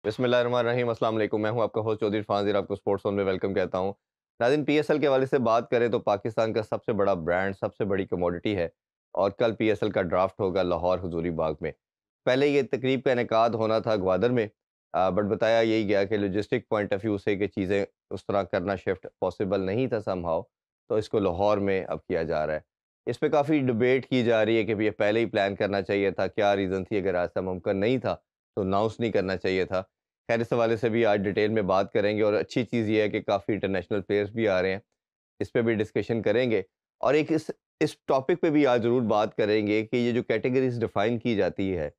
बिस्मिल्लाहिर्रहमानिर्रहीम, अस्सलाम वालेकुम। मैं हूं आपका होस्ट चौधरी फाजिर, आपको स्पोर्ट्स जोन में वेलकम कहता हूं। नाज़रीन, पीएसएल के हवाले से बात करें तो पाकिस्तान का सबसे बड़ा ब्रांड, सबसे बड़ी कमोडिटी है और कल पीएसएल का ड्राफ्ट होगा लाहौर हुजूरी बाग में। पहले ये तकरीब का इनेकाद होना था ग्वादर में, बट बताया यही गया कि लॉजिस्टिक पॉइंट ऑफ व्यू से कि चीज़ें उस तरह करना शिफ्ट पॉसिबल नहीं था समहाउ, तो इसको लाहौर में अब किया जा रहा है। इस पे काफ़ी डिबेट की जा रही है कि भई ये पहले ही प्लान करना चाहिए था, क्या रीज़न थी, अगर ऐसा मुमकिन नहीं था तो अनाउंस नहीं करना चाहिए था। खैर, इस हवाले से भी आज डिटेल में बात करेंगे और अच्छी चीज़ ये है कि काफ़ी इंटरनेशनल प्लेयर्स भी आ रहे हैं, इस पे भी डिस्कशन करेंगे। और एक इस टॉपिक पे भी आज ज़रूर बात करेंगे कि ये जो कैटेगरीज़ डिफ़ाइन की जाती है,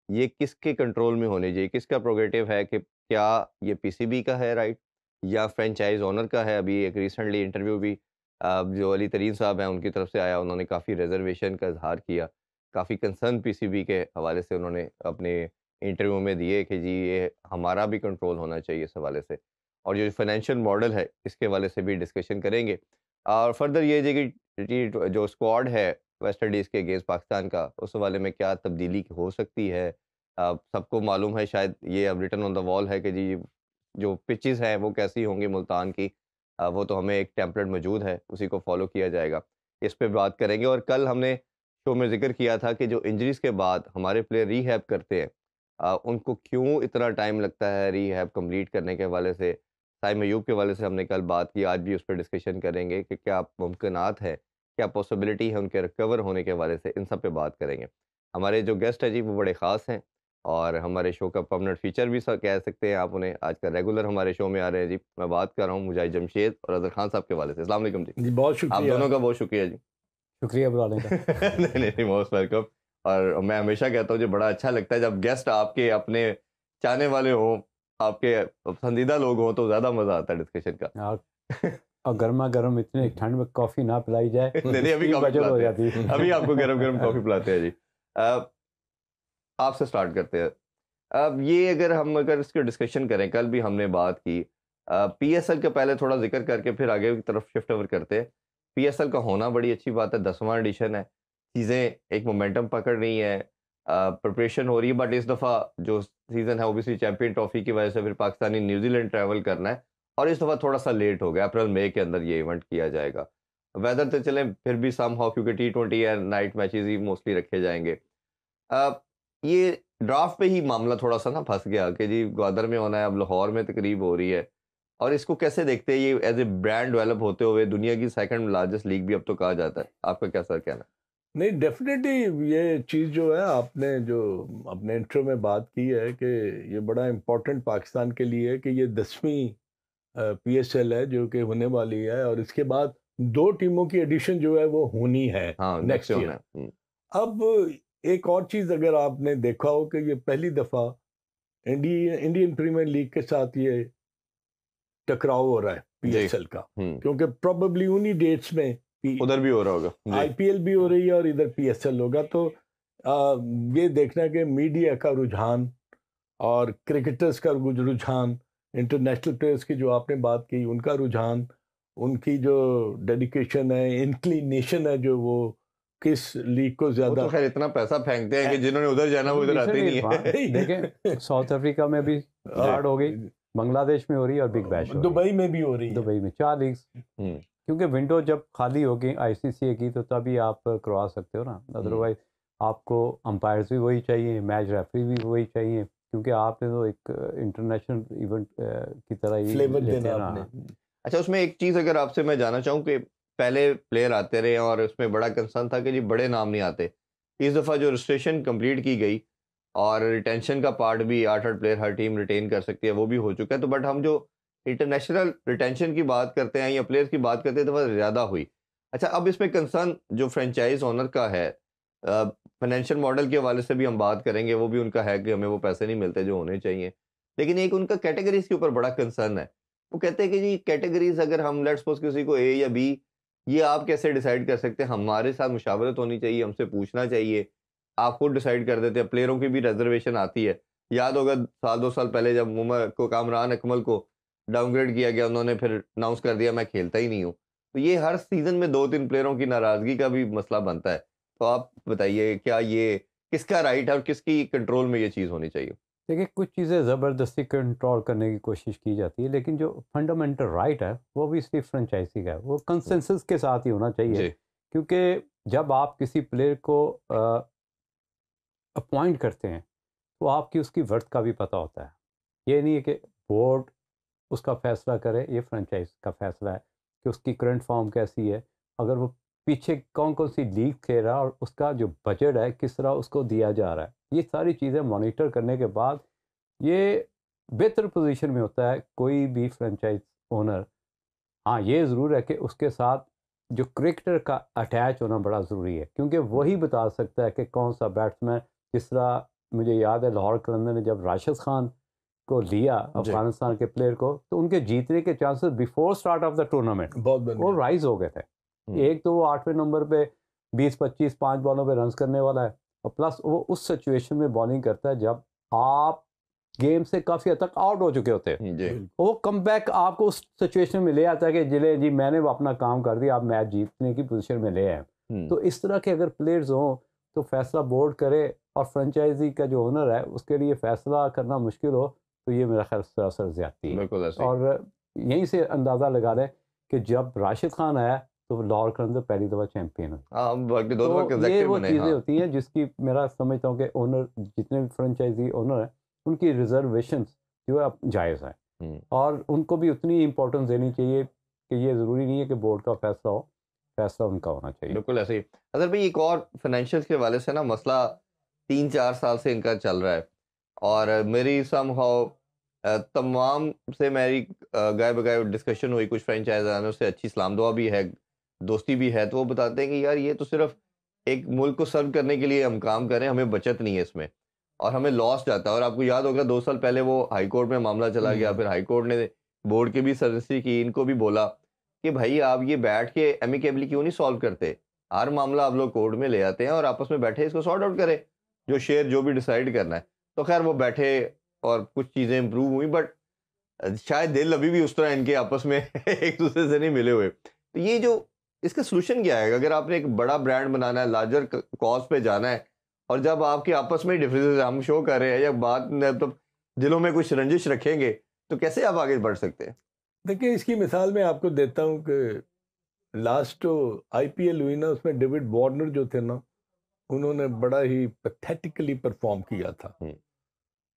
ये किसके कंट्रोल में होनी चाहिए? किसका प्रोगेटिव है कि क्या ये पीसीबी का है राइट या फ्रेंचाइज़ ओनर का है? अभी एक रिसेंटली इंटरव्यू भी जो अली तरीन साहब हैं उनकी तरफ से आया, उन्होंने काफ़ी रिज़र्वेशन का इज़हार किया, काफ़ी कंसर्न पीसीबी के हवाले से उन्होंने अपने इंटरव्यू में दिए कि जी ये हमारा भी कंट्रोल होना चाहिए इस हवाले से। और जो फाइनेंशियल मॉडल है इसके हवाले से भी डिस्कशन करेंगे। और फर्दर ये है कि जो स्क्वाड है वेस्ट इंडीज़ के अगेंस्ट पाकिस्तान का, उस हवाले में क्या तब्दीली हो सकती है। सबको मालूम है शायद, ये अब रिटन ऑन द वॉल है कि जी जो पिचेज़ हैं वो कैसी होंगी मुल्तान की, वो तो हमें एक टेम्पलेट मौजूद है, उसी को फ़ॉलो किया जाएगा। इस पे बात करेंगे। और कल हमने शो में ज़िक्र किया था कि जो इंजरीज़ के बाद हमारे प्लेयर रिहैब करते हैं, उनको क्यों इतना टाइम लगता है रिहैब कंप्लीट करने के हवाले से। साइम अयूब के हवाले से हमने कल बात की, आज भी उस पर डिस्कशन करेंगे कि क्या मुमकिनात है, क्या पॉसिबिलिटी है उनके रिकवर होने के हवाले से, इन सब पे बात करेंगे। हमारे जो गेस्ट है जी वो बड़े ख़ास हैं और हमारे शो का परमानेंट फीचर भी कह सकते हैं आप उन्हें, आज का रेगुलर हमारे शो में आ रहे हैं जी। मैं बात कर रहा हूँ मुजाहिद जमशेद और अज़हर खान साहब के हवाले से। अस्सलाम वालेकुम जी। जी, बहुत आप शुक्रिया। दोनों का बहुत शुक्रिया जी। शुक्रिया बुलाने का। नहीं, नहीं, नहीं, मोस्ट वेलकम। और मैं हमेशा कहता हूँ जी बड़ा अच्छा लगता है जब गेस्ट आपके अपने चाहने वाले हों, आपके पसंदीदा लोग हों, तो ज़्यादा मज़ा आता है डिस्कशन का। और और गर्मा-गर्म इतने ठंड में कॉफ़ी ना पिलाई जाए, नहीं, नहीं, अभी इसकी कॉफ़ी वजह हो पिलाते जाती हैं। है। अभी आपको गरम-गरम कॉफ़ी पिलाते हैं जी। अ, आपसे स्टार्ट करते हैं। अब ये अगर इसकी डिस्कशन करें, कल भी हमने बात की, पीएसएल का पहले थोड़ा ज़िक्र करके फिर आगे की तरफ शिफ्ट ओवर करते हैं। पीएसएल का होना बड़ी अच्छी बात है, 10वां एडिशन है। चीज़ें एक मोमेंटम पकड़ रही हैं, प्रिपरेशन हो रही है, बट इस दफ़ा जो सीज़न है ओबीसी चैंपियन ट्रॉफी की वजह से फिर पाकिस्तानी न्यूज़ीलैंड ट्रैवल करना है और इस दफ़ा थोड़ा-सा लेट हो गया, अप्रैल मई के अंदर ये इवेंट किया जाएगा। वेदर तो चलें फिर भी समहाउ, क्योंकि टी20 है, नाइट मैचेज़ ही मोस्टली रखे जाएँगे। ये ड्राफ्ट पे ही मामला थोड़ा-सा ना फँस गया कि जी ग्वादर में होना है, अब लाहौर में तकरीब हो रही है। और इसको कैसे देखते हैं ये एज़ ए ब्रांड डेवलप होते हुए, दुनिया की सेकंड लार्जेस्ट लीग भी अब तो कहा जाता है। आपका क्या सर कहना है? नहीं, डेफ़िनेटली ये चीज़ जो है आपने जो अपने इंट्रो में बात की है कि ये बड़ा इम्पोर्टेंट पाकिस्तान के लिए है कि ये 10वीं पीएसएल है जो कि होने वाली है और इसके बाद 2 टीमों की एडिशन जो है वो होनी है हाँ, जब से नेक्स्ट होना ईयर। है। अब एक और चीज़ अगर आपने देखा हो कि ये पहली दफ़ा इंडियन प्रीमियर लीग के साथ ये टकराव हो रहा है जी। पीएसएल का, हुँ, क्योंकि प्रोबेबली उन्हीं डेट्स में उधर भी हो रहा होगा। जी। आईपीएल भी हो रही है और इधर पीएसएल होगा। तो ये देखना कि मीडिया का रुझान और क्रिकेटर्स का रुझान, इंटरनेशनल प्लेयर्स की जो आपने बात की उनका रुझान, उनकी जो डेडिकेशन है, इंक्लिनेशन है, जो वो किस लीग को वो तो ज़्यादा ख़ैर इतना पैसा फेंकते हैं कि जिन्होंने उधर जाना वो इधर आते ही रिसेंटली नहीं है। देखें, साउथ अफ्रीका में भी स्टार्ट हो गई, बांग्लादेश में हो रही है और बिग बैश हो रही दुबई में भी हो रही है। है। दुबई में 4 लीग्स, हुँ, क्योंकि विंडो जब खाली होगी आईसीसी की तो तभी आप करवा सकते हो ना, हुँ। अदरवाइज आपको अंपायर्स भी वही चाहिए, मैच रेफरी भी वही चाहिए, क्योंकि आपने तो एक इंटरनेशनल इवेंट की तरह ही फ्लेवर लेते देना हैं आपने। ना। अच्छा, उसमें एक चीज़ अगर आपसे मैं जानना चाहूँ कि पहले प्लेयर आते रहे और उसमें बड़ा कंसर्न था कि जी बड़े नाम नहीं आते। इस दफ़ा जो रजिस्ट्रेशन कंप्लीट की गई और रिटेंशन का पार्ट भी 8-8 प्लेयर हर टीम रिटेन कर सकती है, वो भी हो चुका है। तो बट हम जो इंटरनेशनल रिटेंशन की बात करते हैं या प्लेयर्स की बात करते हैं तो वह ज़्यादा हुई। अच्छा, अब इसमें कंसर्न जो फ्रेंचाइज़ ओनर का है, फाइनेंशियल मॉडल के हवाले से भी हम बात करेंगे, वो भी उनका है कि हमें वो पैसे नहीं मिलते जो होने चाहिए। लेकिन एक उनका कैटेगरीज़ के ऊपर बड़ा कंसर्न है। वो कहते हैं कि जी कैटेगरीज अगर हम लेट्स सपोज किसी को ए या बी, ये आप कैसे डिसाइड कर सकते हैं, हमारे साथ मुशावरत होनी चाहिए, हमसे पूछना चाहिए, आप खुद डिसाइड कर देते हैं। प्लेयरों की भी रिजर्वेशन आती है। याद होगा साल 2 साल पहले जब मुमर को कामरान अकमल को डाउनग्रेड किया गया, उन्होंने फिर अनाउंस कर दिया मैं खेलता ही नहीं हूँ। तो ये हर सीजन में 2-3 प्लेयरों की नाराजगी का भी मसला बनता है। तो आप बताइए क्या ये किसका राइट है और किसकी कंट्रोल में ये चीज़ होनी चाहिए? देखिए कुछ चीज़ें ज़बरदस्ती कंट्रोल करने की कोशिश की जाती है, लेकिन जो फंडामेंटल राइट है वो भी इसलिए फ्रेंचाइजी का है, वो कंसेंसस के साथ ही होना चाहिए। जी क्योंकि जब आप किसी प्लेयर को अपॉइंट करते हैं तो आपकी उसकी वर्थ का भी पता होता है। ये नहीं है कि बोर्ड उसका फ़ैसला करे, ये फ्रेंचाइज का फ़ैसला है कि उसकी करंट फॉर्म कैसी है, अगर वो पीछे कौन-कौन सी लीग खेल रहा है और उसका जो बजट है किस तरह उसको दिया जा रहा है। ये सारी चीज़ें मॉनिटर करने के बाद ये बेहतर पोजीशन में होता है कोई भी फ्रेंचाइज ओनर। हाँ, ये ज़रूर है कि उसके साथ जो क्रिकेटर का अटैच होना बड़ा ज़रूरी है, क्योंकि वही बता सकता है कि कौन-सा बैट्समैन, जिस तरह मुझे याद है लाहौर कलंदर ने जब राशिद खान को लिया जी अफ़गानिस्तान के प्लेयर को, तो उनके जीतने के chances before start of the tournament बहुत बन वो गया। राइज़ हो गए थे। एक तो वो 8वें नंबर पे 20-25 5 बॉलों पे रन्स करने वाला है, और प्लस वो उस सिचुएशन में बॉलिंग करता है जब आप गेम से काफ़ी हद तक आउट हो चुके होते हैं। जी वो कमबैक आपको उस सिचुएशन में ले आता है कि जिले जी मैंने वो अपना काम कर दिया, आप मैच जीतने की पोजीशन में ले आए। तो इस तरह के अगर प्लेयर्स हों तो फैसला बोर्ड करे, और फ्रेंचाइजी का जो ओनर है उसके लिए फैसला करना मुश्किल हो, तो ये मेरा ख्याल सरासर ज़्यादती है। बिल्कुल ऐसे ही। और यहीं से अंदाज़ा लगा लें कि जब राशिद खान आया तो लाहौर कलंदर पहली दफ़ा चैंपियन हुई। हाँ बल्कि दो दफा तो ये कंसेक्टिव वो बने चीज़ें हाँ होती हैं जिसकी मेरा समझता हूँ कि ओनर, जितने भी फ्रेंचाइजी ओनर हैं, उनकी रिजर्वेशंस जो है जायज़ है, और उनको भी उतनी इम्पोर्टेंस देनी चाहिए कि ये ज़रूरी नहीं है कि बोर्ड का फैसला हो, फैसला उनका होना चाहिए। बिल्कुल ऐसे ही। अगर भाई एक और फाइनेंशियल के हवाले से ना मसला 3-4 साल से इनका चल रहा है, और मेरी समहाउ तमाम से मेरी गाय बगाए डिस्कशन हुई, कुछ फ्रेंचाइज वालों से अच्छी सलाम दुआ भी है, दोस्ती भी है, तो वो बताते हैं कि यार ये तो सिर्फ एक मुल्क को सर्व करने के लिए हम काम कर रहे हैं, हमें बचत नहीं है इसमें, और हमें लॉस जाता है। और आपको याद होगा 2 साल पहले वो हाई कोर्ट में मामला चला गया, फिर हाई कोर्ट ने बोर्ड की भी सदस्यता की, इनको भी बोला कि भाई आप ये बैठ के एमिकेबली क्यों नहीं सॉल्व करते, हर मामला आप लोग कोर्ट में ले आते हैं और आपस में बैठे इसको सॉर्ट आउट करें, जो शेयर जो भी डिसाइड करना है। तो खैर वो बैठे और कुछ चीज़ें इंप्रूव हुई, बट शायद दिल अभी भी उस तरह इनके आपस में एक दूसरे से नहीं मिले हुए। तो ये जो इसका सोल्यूशन क्या है, अगर आपने एक बड़ा ब्रांड बनाना है, लार्जर कॉज पे जाना है, और जब आपके आपस में डिफरेंसेस हम शो कर रहे हैं या बात मतलब दिलों में कुछ रंजिश रखेंगे, तो कैसे आप आगे बढ़ सकते हैं? देखिए, इसकी मिसाल मैं आपको देता हूँ कि लास्ट आईपीएल हुई ना, उसमें डेविड वार्नर जो थे ना, उन्होंने बड़ा ही पैथेटिकली परफॉर्म किया था।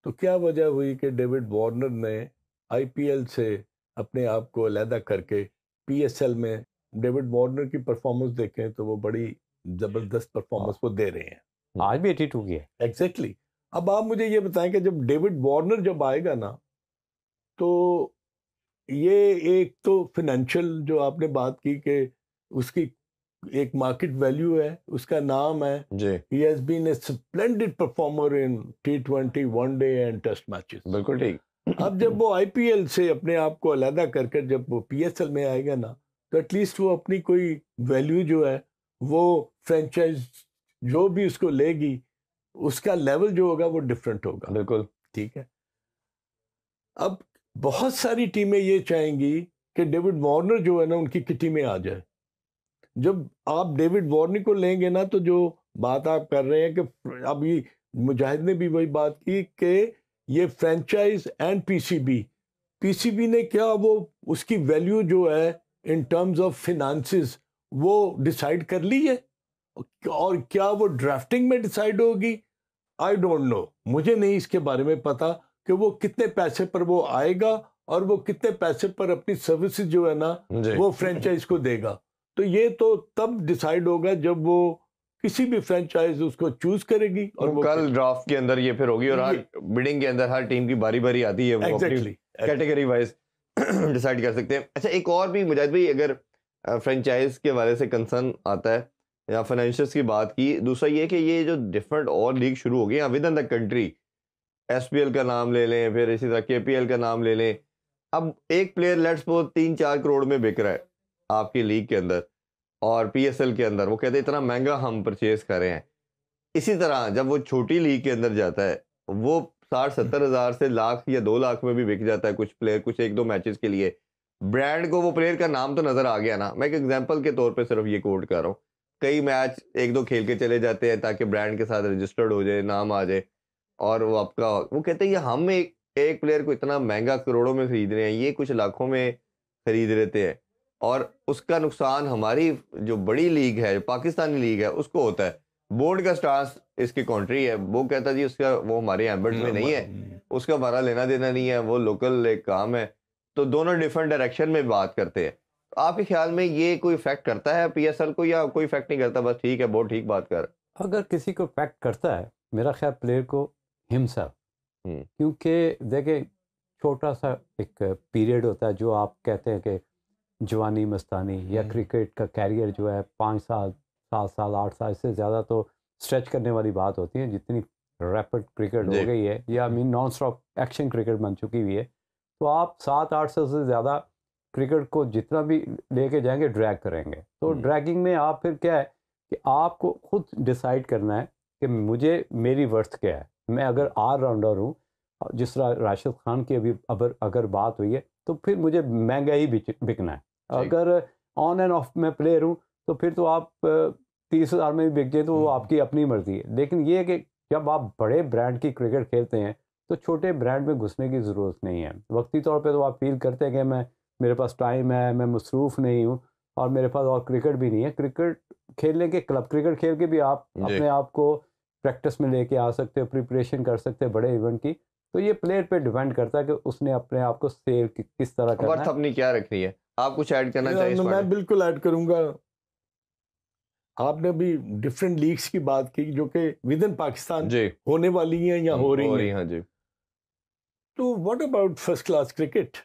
तो क्या वजह हुई कि डेविड वार्नर ने आईपीएल से अपने आप को अलहदा करके पीएसएल में डेविड वार्नर की परफॉर्मेंस देखें तो वो बड़ी जबरदस्त परफॉर्मेंस वो दे रहे हैं। आज भी 82 की है। एग्जैक्टली। अब आप मुझे ये बताएं कि जब डेविड वार्नर जब आएगा ना, तो ये एक तो फिनेंशियल जो आपने बात की कि उसकी एक मार्केट वैल्यू है, उसका नाम है, जी he has been a splendid performer in T20 one day and test matches. बिल्कुल ठीक। अब जब वो आईपीएल से अपने आप को अलहदा करके जब वो पीएसएल में आएगा ना, तो एटलीस्ट वो अपनी कोई वैल्यू जो है वो फ्रेंचाइज जो भी उसको लेगी उसका लेवल जो होगा वो डिफरेंट होगा। बिल्कुल ठीक है। अब बहुत सारी टीमें ये चाहेंगी कि डेविड वार्नर जो है ना उनकी किटी में आ जाए। जब आप डेविड वार्नर को लेंगे ना, तो जो बात आप कर रहे हैं कि अभी मुजाहिद ने भी वही बात की कि ये फ्रेंचाइज एंड पीसीबी ने क्या वो उसकी वैल्यू जो है इन टर्म्स ऑफ फिनांसिस वो डिसाइड कर ली है, और क्या वो ड्राफ्टिंग में डिसाइड होगी? आई डोंट नो, मुझे नहीं इसके बारे में पता कि वो कितने पैसे पर वो आएगा और वो कितने पैसे पर अपनी सर्विसेज जो है ना वो फ्रेंचाइज को देगा। तो ये तो तब डिसाइड होगा जब वो किसी भी फ्रेंचाइज उसको चूज करेगी, और वो कल ड्राफ्ट के अंदर ये फिर होगी, और हर बिडिंग के अंदर हर टीम की बारी बारी आती है, वो अपनी कैटेगरी वाइज डिसाइड कर सकते हैं। अच्छा, एक और भी मुजाहिद भाई, अगर फ्रेंचाइज के वाले से कंसर्न आता है या फाइनेंशियल्स की बात की, दूसरा ये कि ये जो डिफरेंट और लीग शुरू हो गई हैं with in the country, SPL का नाम ले लें, फिर इसी तरह केपीएल का नाम ले लें, अब एक प्लेयर लेट्स सपोज 3-4 करोड़ में बिक रहा है आपकी लीग के अंदर, और पीएसएल के अंदर वो कहते हैं इतना महंगा हम परचेज कर रहे हैं। इसी तरह जब वो छोटी लीग के अंदर जाता है, वो 60-70 हज़ार से लाख या 2 लाख में भी बिक जाता है कुछ प्लेयर, कुछ 1-2 मैचेस के लिए। ब्रांड को वो प्लेयर का नाम तो नजर आ गया ना, मैं एक एग्जांपल के तौर पे सिर्फ ये कोट कर रहा हूँ, कई मैच 1-2 खेल के चले जाते हैं ताकि ब्रांड के साथ रजिस्टर्ड हो जाए, नाम आ जाए, और वो आपका वो कहते हैं कि हम एक प्लेयर को इतना महंगा करोड़ों में खरीद रहे हैं, ये कुछ लाखों में खरीद लेते हैं, और उसका नुकसान हमारी जो बड़ी लीग है, जो पाकिस्तानी लीग है, उसको होता है। बोर्ड का स्टांस इसकी कॉन्ट्री है, वो कहता है जी उसका वो हमारे एम्बेड्स में नहीं है, उसका हमारा लेना देना नहीं है, वो लोकल एक काम है। तो दोनों डिफरेंट डायरेक्शन में बात करते हैं। तो आपके ख्याल में ये कोई इफेक्ट करता है पीएसएल को, या कोई इफेक्ट नहीं करता, बस ठीक है बहुत ठीक बात कर? अगर किसी को इफेक्ट करता है, मेरा ख्याल प्लेयर को हिमसेल्फ, क्योंकि देखें छोटा सा एक पीरियड होता है जो आप कहते हैं कि जवानी मस्तानी या क्रिकेट का कैरियर जो है 5 साल 7 साल 8 साल, इससे ज़्यादा तो स्ट्रेच करने वाली बात होती है। जितनी रैपिड क्रिकेट हो गई है, या mean non stop action cricket बन चुकी हुई है, तो आप 7-8 साल से ज़्यादा क्रिकेट को जितना भी लेके जाएंगे ड्रैग करेंगे। तो ड्रैगिंग में आप फिर क्या है कि आपको खुद डिसाइड करना है कि मुझे मेरी वर्थ क्या है। मैं अगर ऑलराउंडर हूँ, जिस तरह राशिद खान की अभी अगर बात हुई है, तो फिर मुझे महंगा ही बिकना है। अगर ऑन एंड ऑफ में प्लेयर हूँ तो फिर तो आप 30,000 में भी बिक जाए तो वो आपकी अपनी मर्जी है। लेकिन ये है कि जब आप बड़े ब्रांड की क्रिकेट खेलते हैं तो छोटे ब्रांड में घुसने की ज़रूरत नहीं है। वक्ती तौर पे तो आप फील करते हैं कि मेरे पास टाइम है, मैं मसरूफ़ नहीं हूँ और मेरे पास और क्रिकेट भी नहीं है। क्रिकेट खेलने के, क्लब क्रिकेट खेल के भी आप अपने आप को प्रैक्टिस में लेके आ सकते हो, प्रिपरेशन कर सकते हो बड़े इवेंट की। तो ये प्लेयर पे डिपेंड करता है कि उसने अपने आप को सेल किस तरह करना है। अपनी क्या रखनी है। आप कुछ ऐड करना चाहिए? मैं बिल्कुल ऐड करूंगा। आपने भी डिफरेंट लीग्स की बात की जो कि विद इन पाकिस्तान होने वाली हैं या हो रही हैं जी। तो what about first class cricket?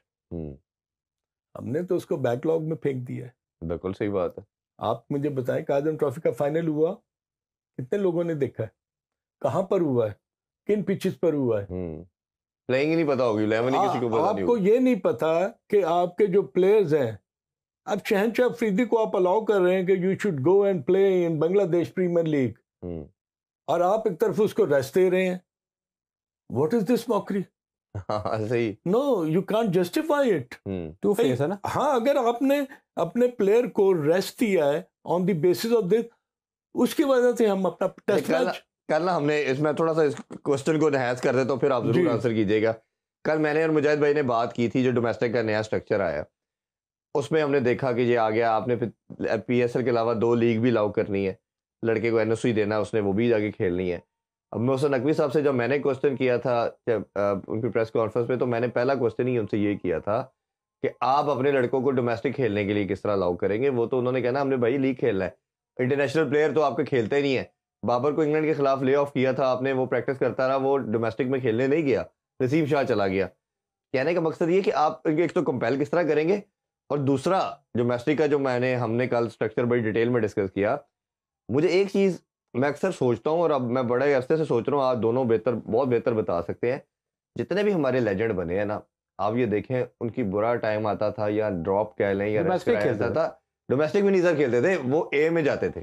हमने तो उसको बैकलॉग में फेंक दिया है। बिल्कुल सही बात है। आप मुझे बताएं, कादम ट्रॉफी का फाइनल हुआ, कितने लोगों ने देखा है? कहां पर हुआ है? किन पिचेस पर हुआ है? प्लेइंग ही नहीं पता होगी, 11 ही किसी को पता नहीं। आपको ये नहीं पता कि आपके जो प्लेयर्स हैं, अब शहनशाह अफरीदी को आप अलाउ कर रहे हैं कि you should go and play in Bangladesh premier league, और आप एक तरफ उसको रेस्ट दे रहे हैं। What is this mockery? सही। No, you can't justify it. To face है ना। हाँ, अगर आपने अपने प्लेयर को रेस्ट दिया है on the basis of this, उसकी वजह से हम अपना टेस्ट मैच कल ना हमने इसमें थोड़ा सा इस क्वेश्चन को एनहांस कर दे तो फिर आप जरूर आंसर कीजिएगा। कल मैंने और मुजाहिद भाई ने बात की थी, जो डोमेस्टिक का नया स्ट्रक्चर आया उसमें हमने देखा कि ये आ गया, आपने फिर पीएसएल के अलावा 2 लीग भी अलाउ करनी है, लड़के को एनओसी देना, उसने वो भी जाके खेलनी है। अब मोहसिन नकवी साहब से जब मैंने क्वेश्चन किया था उनकी प्रेस कॉन्फ्रेंस में, तो मैंने पहला क्वेश्चन ही उनसे ये किया था कि आप अपने लड़कों को डोमेस्टिक खेलने के लिए किस तरह अलाउ करेंगे। वो तो उन्होंने कहना हमने भाई लीग खेलना है, इंटरनेशनल प्लेयर तो आपके खेलते ही नहीं है। बाबर को इंग्लैंड के खिलाफ ले ऑफ किया था आपने, वो प्रैक्टिस करता रहा, वो डोमेस्टिक में खेलने नहीं गया, नसीम शाह चला गया। कहने का मकसद ये कि आप इनके एक तो कंपेल किस तरह करेंगे, और दूसरा डोमेस्टिक का जो हमने कल स्ट्रक्चर बड़ी डिटेल में डिस्कस किया। मुझे एक चीज़ मैं अक्सर सोचता हूँ, और अब मैं बड़े अरसे से सोच रहा हूँ, आप दोनों बहुत बेहतर बता सकते हैं। जितने भी हमारे लेजेंड बने हैं ना, आप ये देखें उनकी बुरा टाइम आता था या ड्रॉप कह लें या रेस्ट कराया था, डोमेस्टिक में नहीं सर खेलते थे, वो ए में जाते थे,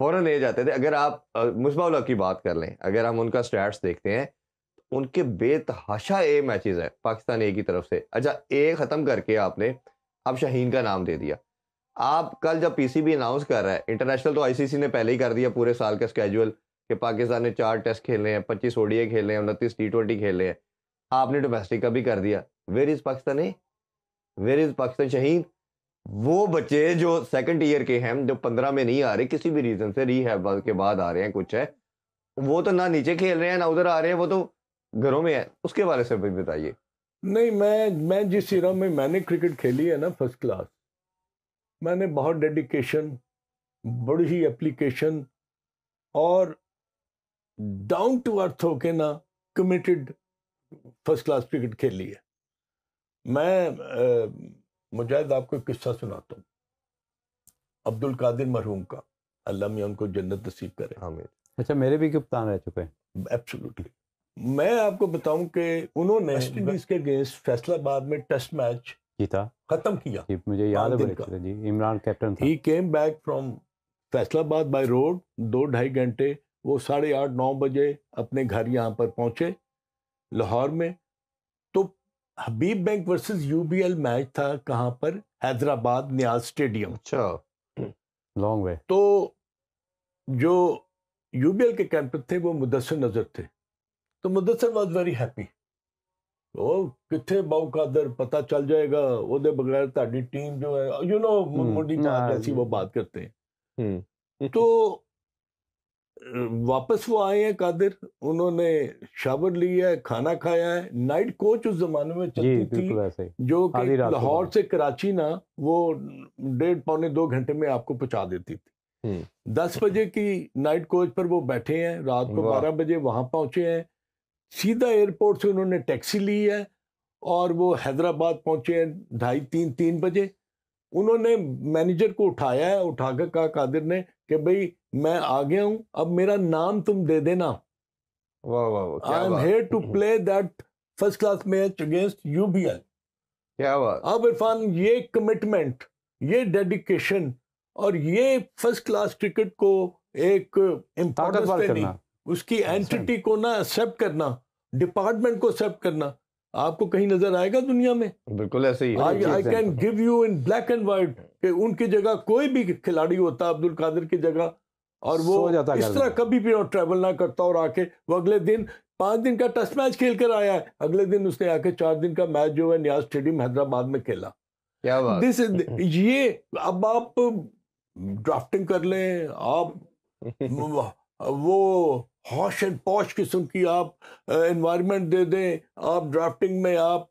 फौरन ए जाते थे। अगर आप मुस्बाउल्लाह की बात कर लें, अगर हम उनका स्टैट्स देखते हैं, उनके बेतहाशा ए मैचेस हैं पाकिस्तान ए की तरफ से। अच्छा, ए ख़त्म करके आपने अब शाहीन का नाम दे दिया। आप कल जब पीसीबी अनाउंस कर रहा है, इंटरनेशनल तो आईसीसी ने पहले ही कर दिया पूरे साल का स्केड्यूल कि पाकिस्तान ने 4 टेस्ट खेलने हैं, 25 ओडीआई खेलने हैं, 29 टी20 खेलने हैं। आपने डोमेस्टिक का भी कर दिया। Where is Pakistan A, where is Pakistan Shaheen? वो बच्चे जो सेकंड ईयर के हैं, जो 15 में नहीं आ रहे, किसी भी रीजन से रीहैब के बाद आ रहे हैं, कुछ है, वो तो ना नीचे खेल रहे हैं ना उधर आ रहे हैं, वो तो घरों में है। उसके बारे से भी बताइए। नहीं, मैं जिस इरा में मैंने क्रिकेट खेली है ना, फर्स्ट क्लास, मैंने बहुत डेडिकेशन, बड़ी ही एप्लीकेशन और डाउन टू अर्थ होके ना कमिटेड फर्स्ट क्लास क्रिकेट खेली है। मैं मुजाहिद आपको एक किस्सा सुनाता हूँ अब्दुल कादिर मरहूम का, अल्लाह मियां उनको जन्नत नसीब करे। आमीन। अच्छा, मेरे भी कप्तान रह चुके हैं। एब्सोल्युटली। मैं आपको बताऊं कि उन्होंने वेस्ट इंडीज के अगेंस्ट फैसलाबाद में टेस्ट मैच जीता, खत्म किया। मुझे याद है बड़े जी, इमरान कैप्टन था। He came back from Faisalabad by road, 2-2.5 घंटे, वो 8:30-9 बजे अपने घर यहाँ पर पहुंचे लाहौर में। तो हबीब बैंक वर्सेस यूबीएल मैच था, कहाँ पर? हैदराबाद नियाज स्टेडियम। अच्छा, लॉन्ग वे। तो जो यूबीएल के कैप्टन थे वो मुदस्सिर नजर थे, तो मुदस्सिर वाज वेरी हैप्पी। ਉਹ ਕਿੱਥੇ ਬਾਉ ਕਾਦਰ पता चल जाएगा ਉਹਦੇ बगैर ਤੁਹਾਡੀ टीम जो है यू नो मुंडी बात जैसी वो बात करते हैं। तो वापस वो आए हैं कादिर, उन्होंने शावर लिया है, खाना खाया है। नाइट कोच उस जमाने में चलती थी जो कि लाहौर से कराची ना वो 1.5-2 घंटे में आपको पहुंचा देती थी। 10 बजे की नाइट कोच पर वो बैठे हैं, रात को 12 बजे वहां पहुंचे हैं। सीधा एयरपोर्ट से उन्होंने टैक्सी ली है और वो हैदराबाद पहुंचे हैं 2:30-3 बजे। उन्होंने मैनेजर को उठाया है, उठाकर कहा कादिर ने कि भाई मैं आ गया हूं, अब मेरा नाम तुम दे देना। I am here to play that first class match against UBL. क्या बात। अब इरफान ये कमिटमेंट, ये डेडिकेशन और ये फर्स्ट क्लास क्रिकेट को एक इम्पोर्टेंस देनी, उसकी एंटिटी को ना एक्सेप्ट करना, डिपार्टमेंट को एक्सेप्ट करना, आपको कहीं नजर आएगा दुनिया में? बिल्कुल ऐसे ही। I can give you in black and white कि उनकी जगह कोई भी खिलाड़ी होता अब्दुल कादिर की जगह और वो इस तरह कभी भी ट्रैवल ना करता और आके वो अगले दिन 5 दिन का टेस्ट मैच खेल कर आया है, अगले दिन उसने आके 4 दिन का मैच जो है नियाज स्टेडियम हैदराबाद में खेला। क्या बात। दिस इज ये अब आप ड्राफ्टिंग कर लें, आप वो हॉश एंड पॉश किस्म की आप एनवायरनमेंट दे दें, आप ड्राफ्टिंग में आप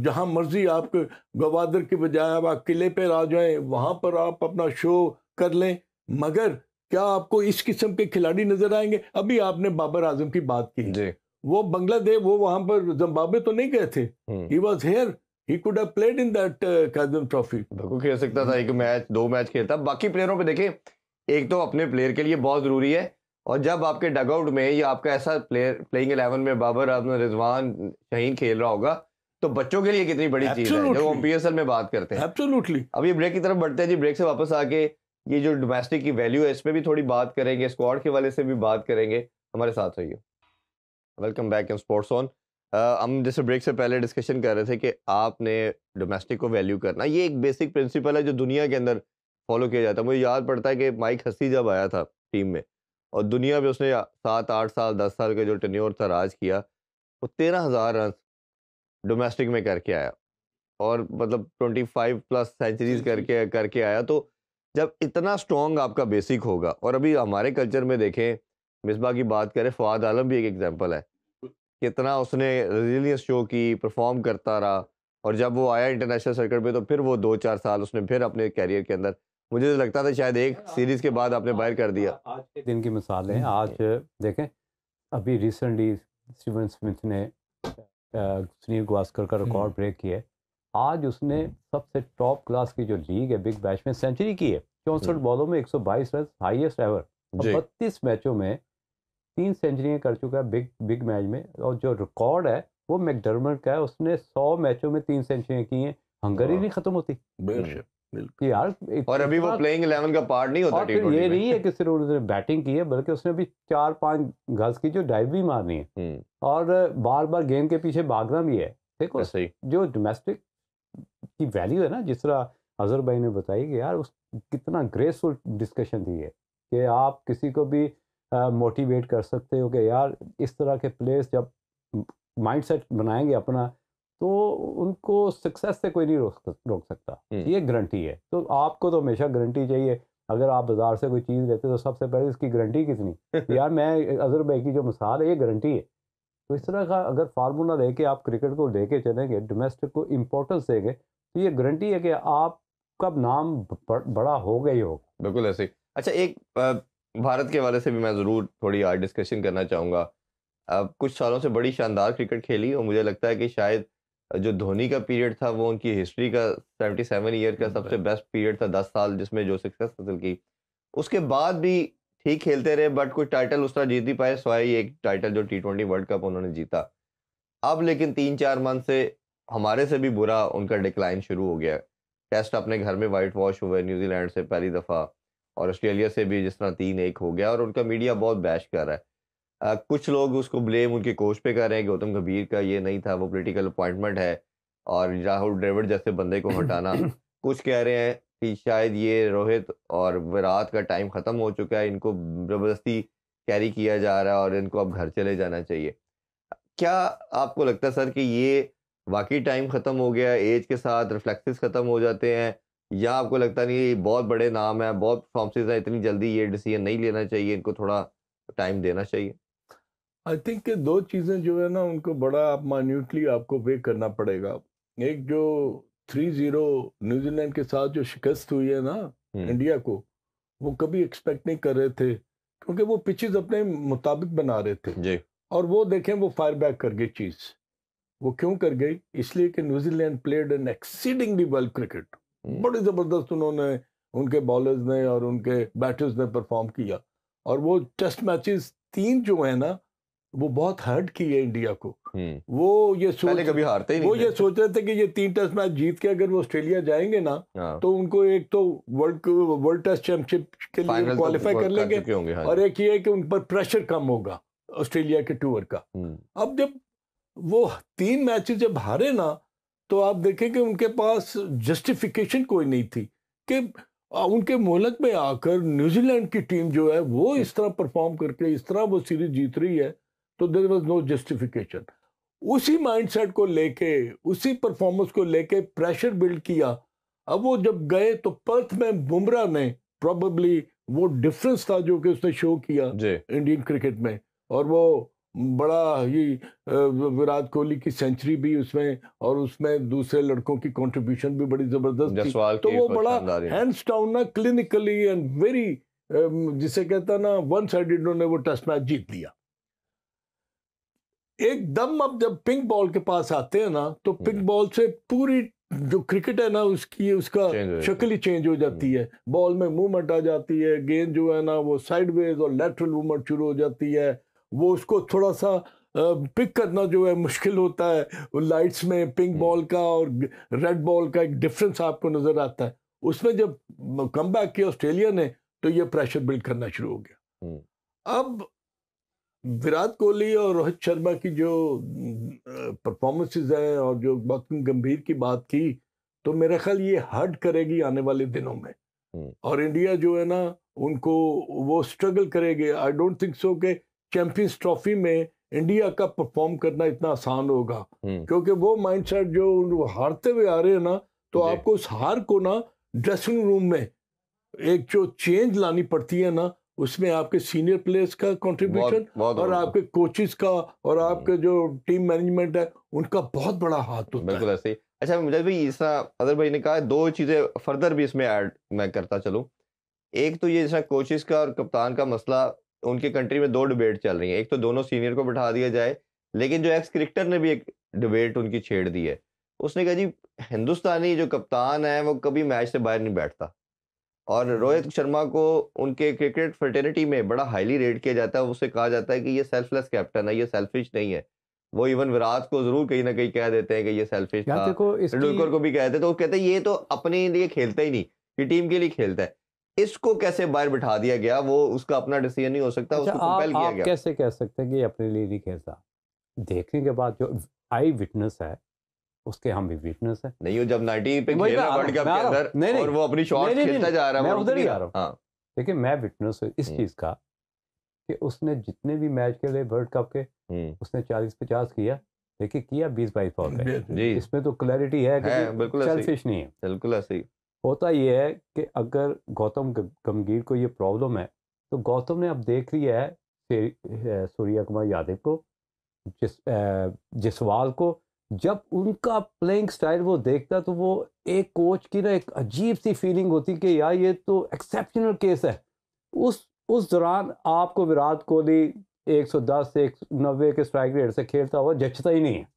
जहां मर्जी आप गवादर के बजाय आप किले पे आ जाएं, वहां पर आप अपना शो कर लें, मगर क्या आपको इस किस्म के खिलाड़ी नजर आएंगे? अभी आपने बाबर आजम की बात की, वो बांग्लादेश, वो वहां पर जिम्बाब्वे तो नहीं गए थे, he was here, he could have played in that Qadir trophy. बिल्कुल खेल सकता था, 1 मैच 2 मैच खेलता। बाकी प्लेयरों पे देखें, एक तो अपने प्लेयर के लिए बहुत जरूरी है, और जब आपके डगआउट में या आपका ऐसा प्लेयर प्लेइंग 11 में बाबर आजम, रिजवान, शाहीन खेल रहा होगा, तो बच्चों के लिए कितनी बड़ी चीज है जब हम पीएसएल में बात करते हैं। एब्सोल्युटली। अब ये ब्रेक की तरफ बढ़ते हैं जी। ब्रेक से वापस आके ये जो डोमेस्टिक की वैल्यू है इस पे भी थोड़ी बात करेंगे, स्क्वाड के वाले से भी बात करेंगे। हमारे साथ रहिए। Welcome back in sports on. हम जैसे ब्रेक से पहले डिस्कशन कर रहे थे कि आपने डोमेस्टिक को वैल्यू करना, ये एक बेसिक प्रिंसिपल है जो दुनिया के अंदर फॉलो किया जाता है। मुझे याद पड़ता है कि माइक हसी जब आया था टीम में और दुनिया में उसने 7-8 साल 10 साल का जो टेन्योर था राज किया, वो 13,000 रन डोमेस्टिक में करके आया और मतलब 25+ सेंचुरीज करके आया। तो जब इतना स्ट्रॉन्ग आपका बेसिक होगा, और अभी हमारे कल्चर में देखें, मिसबा की बात करें, फवाद आलम भी एक एग्जांपल है, कितना उसने रेजिलियंस शो की, परफॉर्म करता रहा, और जब वो आया इंटरनेशनल सर्किट पे तो फिर वो 2-4 साल उसने फिर अपने कैरियर के अंदर, मुझे लगता था शायद एक सीरीज के बाद आपने बाहर कर दिया। आज के दिन की मिसाल है। आज देखें, अभी रिसेंटली स्टीवन स्मिथ ने सुनील गावस्कर का रिकॉर्ड ब्रेक किया है। आज उसने सबसे टॉप क्लास की जो लीग है बिग बैश में सेंचुरी की है, 64 बॉलों में 122 रन, हाईएस्ट एवर। 32 मैचों में 3 सेंचुरियां कर चुका है बिग मैच में, और जो रिकॉर्ड है वो मैकडर्मट का है, उसने 100 मैचों में 3 सेंचुरियां की हैं। हंगरी नहीं खत्म होती यार, और अभी वो प्लेइंग 11 का पार्ट नहीं होता। फिर ये नहीं है कि सिर्फ उसने बैटिंग की है, बल्कि उसने अभी 4-5 गज की जो डाइव भी मारनी है और बार बार गेंद के पीछे भागना भी है। देखो जो डोमेस्टिक की वैल्यू है ना, जिस तरह अजहर भाई ने बताई कि यार उस कितना ग्रेसफुल डिस्कशन थी है कि आप किसी को भी मोटिवेट कर सकते हो कि यार इस तरह के प्लेयर्स जब माइंडसेट बनाएंगे अपना, तो उनको सक्सेस से कोई नहीं रोक सकता। ये गारंटी है। तो आपको तो हमेशा गारंटी चाहिए। अगर आप बाजार से कोई चीज़ लेते तो सबसे पहले इसकी गारंटी कितनी यार, मैं अजहर भाई की जो मिसाल है ये गारंटी है। तो इस तरह का अगर फार्मूला लेके आप क्रिकेट को लेके चलेंगे, डोमेस्टिक को इम्पोर्टेंस देंगे, तो ये गारंटी है कि आपका नाम बड़ा होगा ही होगा। बिल्कुल ऐसे। अच्छा, एक भारत के हवाले से भी मैं ज़रूर थोड़ी आज डिस्कशन करना चाहूँगा। कुछ सालों से बड़ी शानदार क्रिकेट खेली, और मुझे लगता है कि शायद जो धोनी का पीरियड था वो उनकी हिस्ट्री का 77 ईयर का सबसे बेस्ट पीरियड था, 10 साल जिसमें जो सक्सेस हासिल की। उसके बाद भी ठीक खेलते रहे, बट कोई टाइटल उस तरह जीत नहीं पाए, स्वाई एक टाइटल जो T20 वर्ल्ड कप उन्होंने जीता। अब लेकिन 3-4 मंथ से हमारे से भी बुरा उनका डिक्लाइन शुरू हो गया। टेस्ट अपने घर में वाइट वॉश हुए, न्यूजीलैंड से पहली दफ़ा, और ऑस्ट्रेलिया से भी जिस तरह 3-1 हो गया, और उनका मीडिया बहुत बैश कर रहा है। कुछ लोग उसको ब्लेम उनके कोच पे कर रहे हैं कि गौतम गंभीर का ये नहीं था, वो पॉलिटिकल अपॉइंटमेंट है, और राहुल द्रविड़ जैसे बंदे को हटाना। कुछ कह रहे हैं कि शायद ये रोहित और विराट का टाइम ख़त्म हो चुका है, इनको ज़बरदस्ती कैरी किया जा रहा है और इनको अब घर चले जाना चाहिए। क्या आपको लगता है सर कि ये वाकई टाइम ख़त्म हो गया, एज के साथ रिफ्लेक्सेस ख़त्म हो जाते हैं, या आपको लगता नहीं ये बहुत बड़े नाम है, बहुत परफॉर्मेंसेज है, इतनी जल्दी ये डिसीजन नहीं लेना चाहिए, इनको थोड़ा टाइम देना चाहिए? आई थिंक कि दो चीज़ें जो है ना उनको बड़ा आप माइन्यूटली आपको वे करना पड़ेगा। एक जो 3-0 न्यूजीलैंड के साथ जो शिकस्त हुई है ना इंडिया को, वो कभी एक्सपेक्ट नहीं कर रहे थे, क्योंकि वो पिचेस अपने मुताबिक बना रहे थे जी। और वो देखें वो फायर बैक कर गई चीज़। वो क्यों कर गई? इसलिए कि New Zealand played an exceedingly well cricket. बड़ी ज़बरदस्त उन्होंने, उनके बॉलर्स ने और उनके बैटर्स ने परफॉर्म किया, और वो टेस्ट मैचेस 3 जो है ना वो बहुत हर्ट की है इंडिया को। वो ये पहले कभी हारते ही नहीं वो थे। ये सोच रहे थे कि ये 3 टेस्ट मैच जीत के अगर वो ऑस्ट्रेलिया जाएंगे ना, हाँ। तो उनको एक तो वर्ल्ड टेस्ट चैंपियनशिप के लिए फाइनल क्वालिफाई कर लेंगे, चुके होंगे, हाँ और जी। एक ये है कि उन पर प्रेशर कम होगा ऑस्ट्रेलिया के टूर का। अब जब वो 3 मैचेस जब हारे ना, तो आप देखें कि उनके पास जस्टिफिकेशन कोई नहीं थी कि उनके मुल्क में आकर न्यूजीलैंड की टीम जो है वो इस तरह परफॉर्म करके इस तरह वो सीरीज जीत रही है, तो देयर वाज नो जस्टिफिकेशन। उसी माइंडसेट को लेके, उसी परफॉर्मेंस को लेके प्रेशर बिल्ड किया। अब वो जब गए तो पर्थ में बुमराह ने प्रोबेबली वो डिफरेंस था जो कि उसने शो किया इंडियन क्रिकेट में, और वो बड़ा ही विराट कोहली की सेंचुरी भी उसमें, और उसमें दूसरे लड़कों की कंट्रीब्यूशन भी बड़ी जबरदस्त थी। तो वो बड़ा हैंड्स डाउन ना क्लिनिकली एंड वेरी, जिसे कहता ना वन साइडेड, उन्होंने वो टेस्ट मैच जीत लिया एकदम। अब जब पिंक बॉल के पास आते हैं ना, तो पिंक बॉल से पूरी जो क्रिकेट है ना उसका शक्ल ही चेंज हो जाती है। बॉल में मूवमेंट आ जाती है, गेंद जो है ना वो साइडवेज और लेटरल मूवमेंट शुरू हो जाती है। वो उसको थोड़ा सा पिक करना जो है मुश्किल होता है। लाइट्स में पिंक बॉल का और रेड बॉल का एक डिफरेंस आपको नजर आता है। उसमें जब कम बैक किया ऑस्ट्रेलिया ने, तो ये प्रेशर बिल्ड करना शुरू हो गया। अब विराट कोहली और रोहित शर्मा की जो परफॉर्मेंसेस हैं और जो बहुत गंभीर की बात की, तो मेरा ख्याल ये हर्ट करेगी आने वाले दिनों में, और इंडिया जो है ना उनको वो स्ट्रगल करेगी। आई डोंट थिंक सो कि चैंपियंस ट्रॉफी में इंडिया का परफॉर्म करना इतना आसान होगा, क्योंकि वो माइंडसेट जो हारते हुए आ रहे हैं ना, तो आपको उस हार को ना ड्रेसिंग रूम में एक जो चेंज लानी पड़ती है ना, उसमें आपके सीनियर प्लेयर्स का कंट्रीब्यूशन और आपके कोचेस का और आपके जो टीम मैनेजमेंट है उनका बहुत बड़ा हाथ होता है। बिल्कुल ऐसे ही। अच्छा मुझे भी इस अदर भाई ने कहा, दो चीजें फर्दर भी इसमें ऐड मैं करता चलूं। एक तो ये जैसा कोचेस का और कप्तान का मसला, उनके कंट्री में दो डिबेट चल रही है। एक तो दोनों सीनियर को बिठा दिया जाए, लेकिन जो एक्स क्रिकेटर ने भी एक डिबेट उनकी छेड़ दी है। उसने कहा जी हिंदुस्तानी जो कप्तान है वो कभी मैच से बाहर नहीं बैठता, और रोहित शर्मा को उनके क्रिकेट फ्रेटर्निटी में बड़ा हाईली रेट किया जाता है। उससे कहा जाता है कि ये सेल्फलेस कैप्टन है, ये सेल्फिश नहीं है। वो इवन विराट को जरूर कहीं ना कहीं कह देते हैं कि ये सेल्फिश था, तेंदुलकर को भी कहते, तो वो कहते हैं ये तो अपने लिए खेलता ही नहीं, ये टीम के लिए खेलता है। इसको कैसे बाहर बिठा दिया गया? वो उसका अपना डिसीजन नहीं हो सकता। अच्छा, उसको कंपेल किया गया। कैसे कह सकते हैं कि ये अपने लिए नहीं खेलता? देखने के बाद जो आई विटनेस है उसके हम भी विटनेस है। नहीं वो जब 90 पे खेला वर्ल्ड कप के अंदर और वो अपनी शॉट खेलता जा रहा है, मैं उधर ही आ रहा हूँ। हाँ देखिए मैं विटनेस हूँ इस चीज का कि उसने जितने भी मैच खेले वर्ल्ड कप के, उसने 40-50 किया, देखिए किया 20-22 फॉल पे। इसमें तो क्लैरिटी है कि सेल्फिश नहीं है। बिल्कुल ऐसे ही होता ये है कि अगर गौतम गंभीर को ये प्रॉब्लम है, तो गौतम ने अब देख लिया है सूर्या कुमार यादव को, जसवाल को। जब उनका प्लेइंग स्टाइल वो देखता, तो वो एक कोच की ना एक अजीब सी फीलिंग होती कि यार ये तो एक्सेप्शनल केस है। उस दौरान आपको विराट कोहली 110 से 190 के स्ट्राइक रेट से खेलता हुआ जचता ही नहीं है।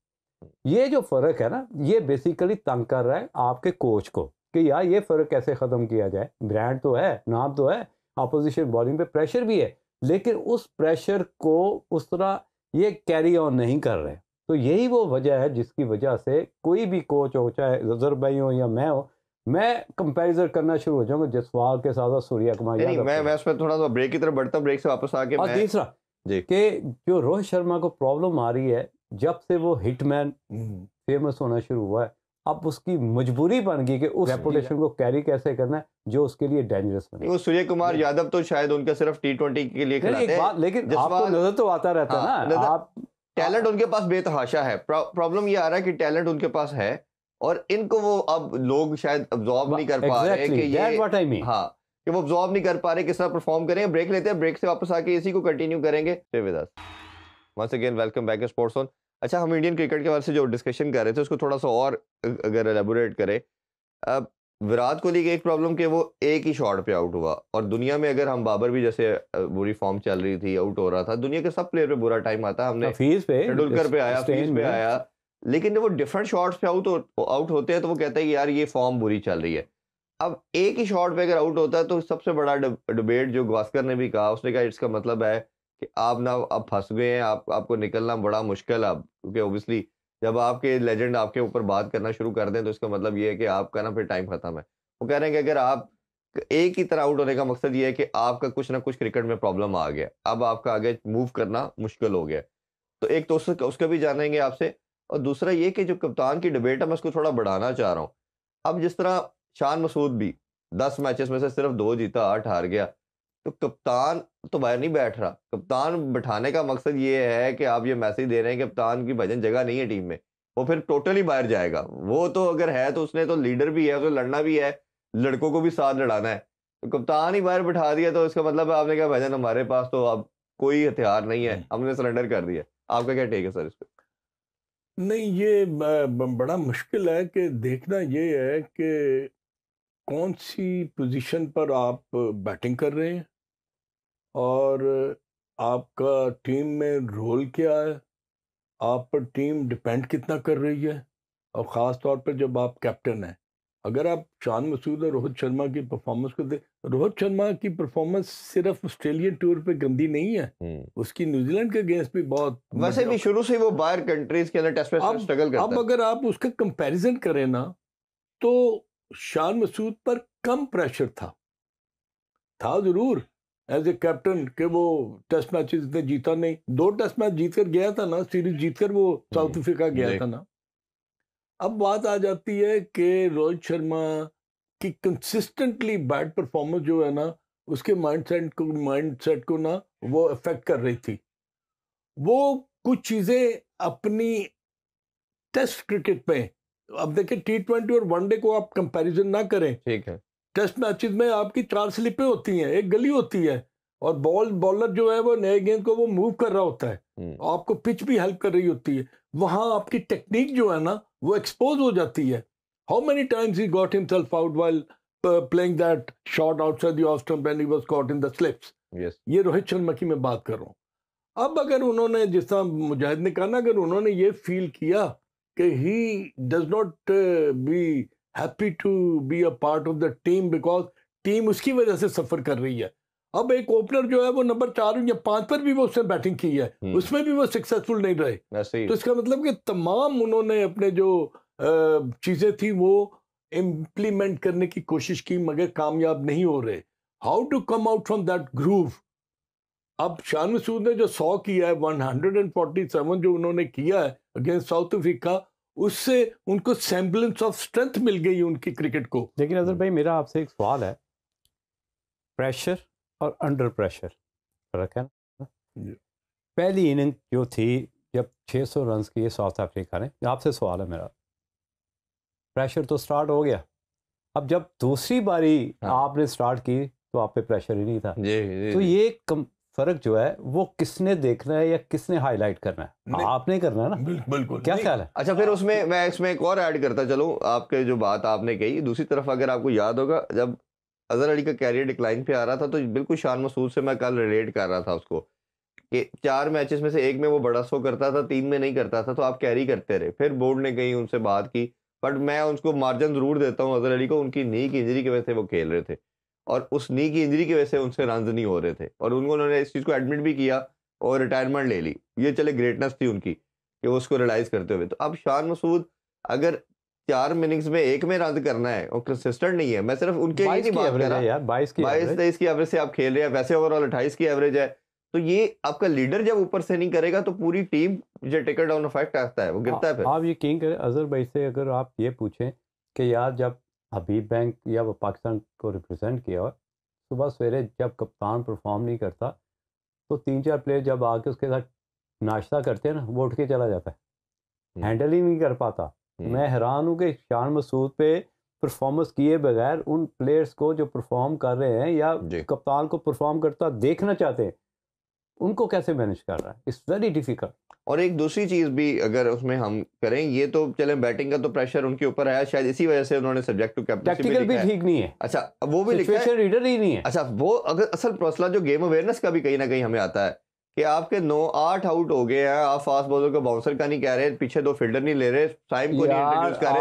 ये जो फ़र्क है ना, ये बेसिकली तंग कर रहा है आपके कोच को कि यार ये फ़र्क कैसे ख़त्म किया जाए। ब्रांड तो है, नाम तो है, अपोजिशन बॉलिंग पे प्रेशर भी है, लेकिन उस प्रेशर को उस तरह ये कैरी ऑन नहीं कर रहे। तो यही वो वजह है जिसकी वजह से कोई भी कोच हो, चाहे अजहर भाई हो या मैं हो, मैं कंपैरिजन करना शुरू हो जाऊंगा जसवाल के साथ सूर्या कुमार यादव। मैं उसमें थोड़ा सा ब्रेक की तरफ बढ़ता हूं, ब्रेक से वापस आके और तीसरा कि जो रोहित शर्मा को प्रॉब्लम आ रही है, जब से वो हिटमैन फेमस होना शुरू हुआ है, अब उसकी मजबूरी बन गई कि उस रेपुटेशन को कैरी कैसे करना है जो उसके लिए डेंजरस बने। वो सूर्य कुमार यादव तो शायद उनका सिर्फ T20 के लिए खिलाते हैं, लेकिन आपको नजर तो आता रहता है ना, आप टैलेंट उनके पास बेतहाशा है। प्रॉब्लम ये आ रहा है कि टैलेंट उनके पास है और इनको वो अब लोग शायद अब्सॉर्ब नहीं कर पा रहे कि ये हाँ कि वो अब्सॉर्ब नहीं कर पा रहे किस तरह परफॉर्म करेंगे। ब्रेक लेते हैं, ब्रेक से वापस आके इसी को कंटिन्यू करेंगे। Stay with us once again, welcome back to sports on. अच्छा, हम इंडियन क्रिकेट के बारे से जो डिस्कशन कर रहे थे उसको थोड़ा सा और अगर एलेबोरेट करें, अब विराट कोहली की एक प्रॉब्लम कि वो एक ही शॉट पे आउट हुआ और दुनिया में अगर हम बाबर भी जैसे बुरी फॉर्म चल रही थी, आउट हो रहा था, दुनिया के सब प्लेयर पे बुरा टाइम आता है। हमने तेंदुलकर पे आया, फीस पे आया, लेकिन जब वो डिफरेंट शॉट्स पे आउट होते हैं तो वो कहते हैं कि यार ये फॉर्म बुरी चल रही है। अब एक ही शॉट पे अगर आउट होता है तो सबसे बड़ा डिबेट जो गावस्कर ने भी कहा, उसने कहा इसका मतलब है कि आप ना अब फंस गए हैं, आपको निकलना बड़ा मुश्किल है अब, क्योंकि ओबियसली जब आपके लेजेंड आपके ऊपर बात करना शुरू कर दें तो इसका मतलब ये है कि आपका ना फिर टाइम खत्म है। वो कह रहे हैं कि अगर आप एक ही तरह आउट होने का मकसद ये है कि आपका कुछ ना कुछ क्रिकेट में प्रॉब्लम आ गया, अब आपका आगे मूव करना मुश्किल हो गया। तो एक तो उसका भी जानेंगे आपसे, और दूसरा ये कि जो कप्तान की डिबेट है मैं उसको थोड़ा बढ़ाना चाह रहा हूँ। अब जिस तरह शान मसूद भी 10 मैचेस में से सिर्फ 2 जीता, 8 हार गया, तो कप्तान तो बाहर नहीं बैठ रहा। कप्तान बैठाने का मकसद ये है कि आप ये मैसेज दे रहे हैं कि कप्तान की भजन जगह नहीं है टीम में, वो फिर टोटली बाहर जाएगा। वो तो अगर है तो उसने तो लीडर भी है, उसको लड़ना भी है, लड़कों को भी साथ लड़ाना है। तो कप्तान ही बाहर बैठा दिया तो इसका मतलब आपने कहा भजन हमारे पास तो अब कोई हथियार नहीं है, हमने सरेंडर कर दिया। आपका क्या टेक है सर इस पर? नहीं, ये बड़ा मुश्किल है कि देखना ये है कि कौन सी पोजीशन पर आप बैटिंग कर रहे हैं और आपका टीम में रोल क्या है, आप पर टीम डिपेंड कितना कर रही है, और ख़ास तौर पर जब आप कैप्टन हैं। अगर आप शान मसूद और रोहित शर्मा की परफॉर्मेंस को रोहित शर्मा की परफॉर्मेंस सिर्फ ऑस्ट्रेलियन टूर पे गंदी नहीं है, उसकी न्यूजीलैंड के अगेंस्ट भी बहुत, वैसे भी शुरू से वो बाहर कंट्रीज के अंदर टेस्ट में स्ट्रगल करता है। अब अगर आप उसका कंपैरिजन करें ना तो शान मसूद पर कम प्रेशर था जरूर एज ए कैप्टन कि वो टेस्ट मैचेस इतने जीता नहीं, 2 टेस्ट मैच जीत कर गया था ना, सीरीज जीतकर वो साउथ अफ्रीका गया था ना। अब बात आ जाती है कि रोहित शर्मा की कंसिस्टेंटली बैड परफॉर्मेंस जो है ना, उसके माइंडसेट को ना वो अफेक्ट कर रही थी। वो कुछ चीजें अपनी टेस्ट क्रिकेट में, अब देखिए T20 और वनडे को आप कंपैरिजन ना करें, ठीक है। टेस्ट मैचेस में आपकी 4 स्लिपें होती हैं, एक गली होती है, और बॉलर जो है वो नए गेंद को वो मूव कर रहा होता है, आपको पिच भी हेल्प कर रही होती है। वहां आपकी टेक्निक जो है ना वो एक्सपोज हो जाती है। How many times he got himself out while playing that shot outside the off stump when he was caught in the slips. ये रोहित शर्मा की मैं बात कर रहा हूँ। अब अगर उन्होंने, जिस तरह मुजाहिद ने कहा ना, अगर उन्होंने ये फील किया कि he does not be happy to be a part of the team because team उसकी वजह से सफर कर रही है। अब एक ओपनर जो है वो नंबर 4 या 5 पर भी वो उसने बैटिंग की है, उसमें भी वो सक्सेसफुल नहीं रहे। तो इसका मतलब कि तमाम उन्होंने अपने जो चीजें थी वो इम्प्लीमेंट करने की कोशिश की मगर कामयाब नहीं हो रहे। How to come out from that groove. अब शान मसूद ने जो 100 किया है, 147 जो उन्होंने किया है अगेंस्ट साउथ अफ्रीका, उससे उनको सेम्बलेंस ऑफ स्ट्रेंथ मिल गई उनकी क्रिकेट को। लेकिन अजहर भाई मेरा आपसे एक सवाल है, प्रेशर और अंडर प्रेशर फर्क है ना? पहली इनिंग जो थी जब 600 रन किए साउथ अफ्रीका ने, आपसे सवाल है मेरा, प्रेशर तो स्टार्ट हो गया, अब जब दूसरी बारी आपने स्टार्ट की तो आप पे प्रेशर ही नहीं था। तो ये फर्क जो है वो किसने देखना है या किसने हाईलाइट करना है? आपने करना है ना। बिल्कुल। क्या ख्याल है? अच्छा, फिर उसमें मैं इसमें एक और ऐड करता चलूं, आपके जो बात आपने कही, दूसरी तरफ अगर आपको याद होगा जब अजहर अली का कैरियर डिक्लाइन पे आ रहा था तो बिल्कुल शान मसूद से मैं कल रिलेट कर रहा था उसको कि 4 मैचेस में से 1 में वो बड़ा शो करता था, 3 में नहीं करता था, तो आप कैरी करते रहे। फिर बोर्ड ने कहीं उनसे बात की, बट मैं उनको मार्जिन जरूर देता हूँ अजहर अली को, उनकी नी की इंजरी की वजह से वो खेल रहे थे और उस नी की इंजरी की वजह से उनसे रन नहीं हो रहे थे और उन्होंने इस चीज़ को एडमिट भी किया और रिटायरमेंट ले ली। ये चले ग्रेटनेस थी उनकी कि वो उसको रियलाइज करते हुए। तो अब शान मसूद अगर 4 इनिंग्स में 1 में रन करना है और कंसिस्टेंट नहीं है, मैं सिर्फ उनके ही नहीं बात कर रहा यार, 22-23 की एवरेज से आप खेल रहे हैं, वैसे ओवरऑल 28 की एवरेज है, तो ये आपका लीडर जब ऊपर से नहीं करेगा तो पूरी टीम जो टिकर डाउन इफेक्ट आता है वो गिरता है फिर। आप यकीन करें अजहर भाई से अगर आप ये पूछें कि यार जब हबीब बैंक या वो पाकिस्तान को रिप्रेजेंट किया और सुबह सवेरे जब कप्तान परफॉर्म नहीं करता तो 3-4 प्लेयर जब आके उसके साथ नाश्ता करते हैं ना वो उठ के चला जाता है, हैंडल ही नहीं कर पाता। मैं हैरान हूँ कि शान मसूद पे परफॉर्मेंस किए बगैर उन प्लेयर्स को जो परफॉर्म कर रहे हैं या कप्तान को परफॉर्म करता देखना चाहते हैं उनको कैसे मैनेज कर रहा है, इट्स वेरी डिफिकल्ट। और एक दूसरी चीज भी अगर उसमें हम करें, ये तो चले बैटिंग का तो प्रेशर उनके ऊपर आया, शायद इसी वजह से उन्होंने सब्जेक्ट टू कैप्टनसी टैक्टिकल भी ठीक नहीं है। अच्छा वो भी लिखा है, रीडर ही नहीं है। अच्छा वो अगर असल मसला जो गेम अवेयरनेस का भी कहीं ना कहीं हमें आता है कि आपके 9-8 आउट हो गए हैं, आप फास्ट बॉलर को बाउंसर का नहीं कह रहे, पीछे 2 फील्डर नहीं ले रहे, टाइम को नहीं इंट्रोड्यूस कर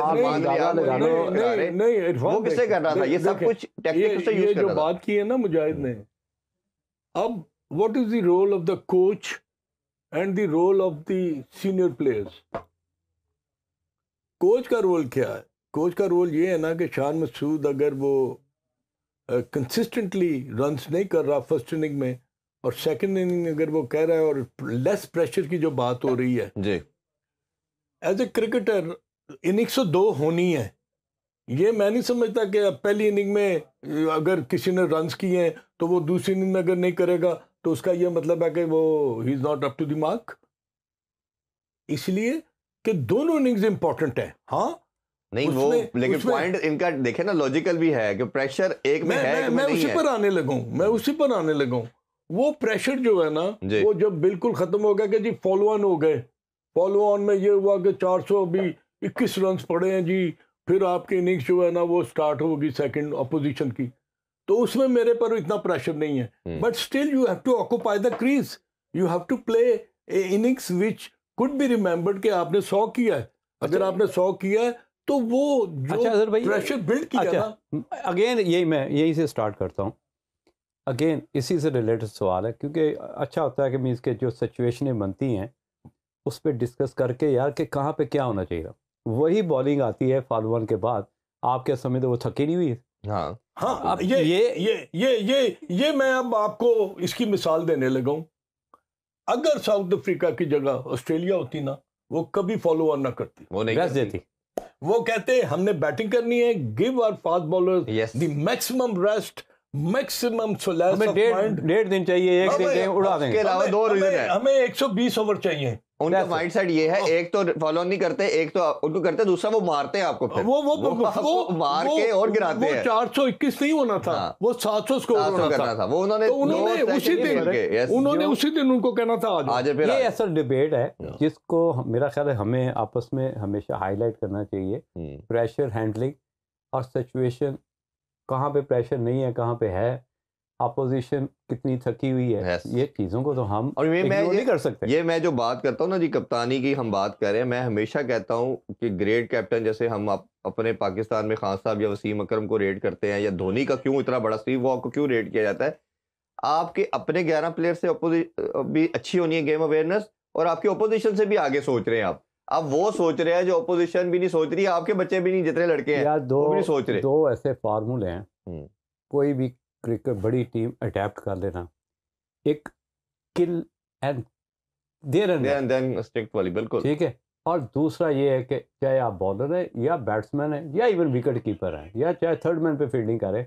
रहे, नहीं वो किससे कर रहा था ये सब कुछ टेक्निक से यूज कर रहा था। जो बात की है ना मुजाहिद ने, अब what is the role of the coach and the role of the senior players? Coach का रोल क्या है? कोच का रोल ये है ना कि शान मसूद अगर वो कंसिस्टेंटली रन्स नहीं कर रहा फर्स्ट इनिंग में और सेकंड इनिंग अगर वो कह रहा है और लेस प्रेशर की जो बात हो रही है जी, एज ए क्रिकेटर इनिंग्स तो 2 होनी है। ये मैं नहीं समझता कि अब पहली इनिंग में अगर किसी ने रन्स किए हैं तो वो दूसरी इनिंग में अगर नहीं करेगा तो उसका ये मतलब है कि वो he is not up to the mark. इसलिए कि दोनों इनिंग्स इंपॉर्टेंट है। हाँ नहीं वो लेकिन पॉइंट इनका देखे ना लॉजिकल भी है कि प्रेशर एक में है मैं उसी पर आने लगा हूं। वो प्रेशर जो है ना वो जब बिल्कुल खत्म हो गया कि जी फॉलो ऑन हो गए, फॉलो ऑन में ये हुआ कि 421 रन पड़े हैं जी, फिर आपकी इनिंग्स जो है ना वो स्टार्ट होगी सेकंड अपोजिशन की, तो उसमें मेरे पर इतना प्रेशर नहीं है। But still you have to occupy the crease, you have to play innings which could be remembered कि आपने 100 किया है। अगर आपने 100 किया है तो वो जो प्रेशर बिल्ड किया ना, अगेन यही मैं यही से स्टार्ट करता हूँ। अगेन इसी से रिलेटेड सवाल है क्योंकि अच्छा होता है कि मीन्स के जो सिचुएशनें बनती हैं उस पर डिस्कस करके यार कि कहाँ पे क्या होना चाहिए। वही बॉलिंग आती है फॉलो ऑन के बाद, आप क्या समझते हो वो थकी नहीं हुई? हाँ हाँ ये मैं अब आपको इसकी मिसाल देने लगा हूँ। अगर साउथ अफ्रीका की जगह ऑस्ट्रेलिया होती ना वो कभी फॉलो ऑन ना करती, वो नहीं रेस्ट देती। वो कहते हमने बैटिंग करनी है, give our fast bowlers the maximum rest, maximum solace of mind. 1.5 दिन चाहिए, 1 दिन उड़ा देंगे। इसके अलावा 2 रीजन है, हमें 120 ओवर चाहिए। उनका माइंड सेट ये है, एक तो फॉलो नहीं करते, एक तो उनको करते, दूसरा वो मारते हैं आपको, फिर वो मार के और गिराते हैं। 421 नहीं होना था, वो 700 स्कोर होना था। वो उन्होंने उसी दिन उनको कहना था आज। ये ऐसा डिबेट है जिसको मेरा ख्याल है हमें आपस में हमेशा हाईलाइट करना चाहिए। प्रेशर हैंडलिंग और सिचुएशन, कहाँ पे प्रेशर नहीं है, कहाँ पे है, अपोजिशन कितनी थकी हुई है, ये चीज़ों को तो हम नहीं कर सकते। ये मैं जो बात करता हूँ ना जी, कप्तानी की हम बात कर रहे हैं, मैं हमेशा कहता हूँ कि ग्रेट कैप्टन जैसे हम अपने पाकिस्तान में खान साहब या वसीम अकरम को रेट करते हैं, या धोनी का क्यों इतना बड़ा, स्टीव वॉ को क्यों रेट किया जाता है, आपके अपने 11 प्लेयर से भी अच्छी होनी है गेम अवेयरनेस, और आपके अपोजिशन से भी आगे सोच रहे हैं आप वो सोच रहे हैं जो अपोजिशन भी नहीं सोच रही, आपके बच्चे भी नहीं, जितने लड़के हैं वो भी नहीं सोच रहे। 2 ऐसे फार्मूले हैं, कोई भी क्रिकेट बड़ी टीम अडेप्ट कर लेना, एक kill and there and then strict वाली, बिल्कुल ठीक है। और दूसरा ये है कि चाहे आप बॉलर है या बैट्समैन है या इवन विकेट कीपर है या चाहे थर्ड मैन पे फील्डिंग करे,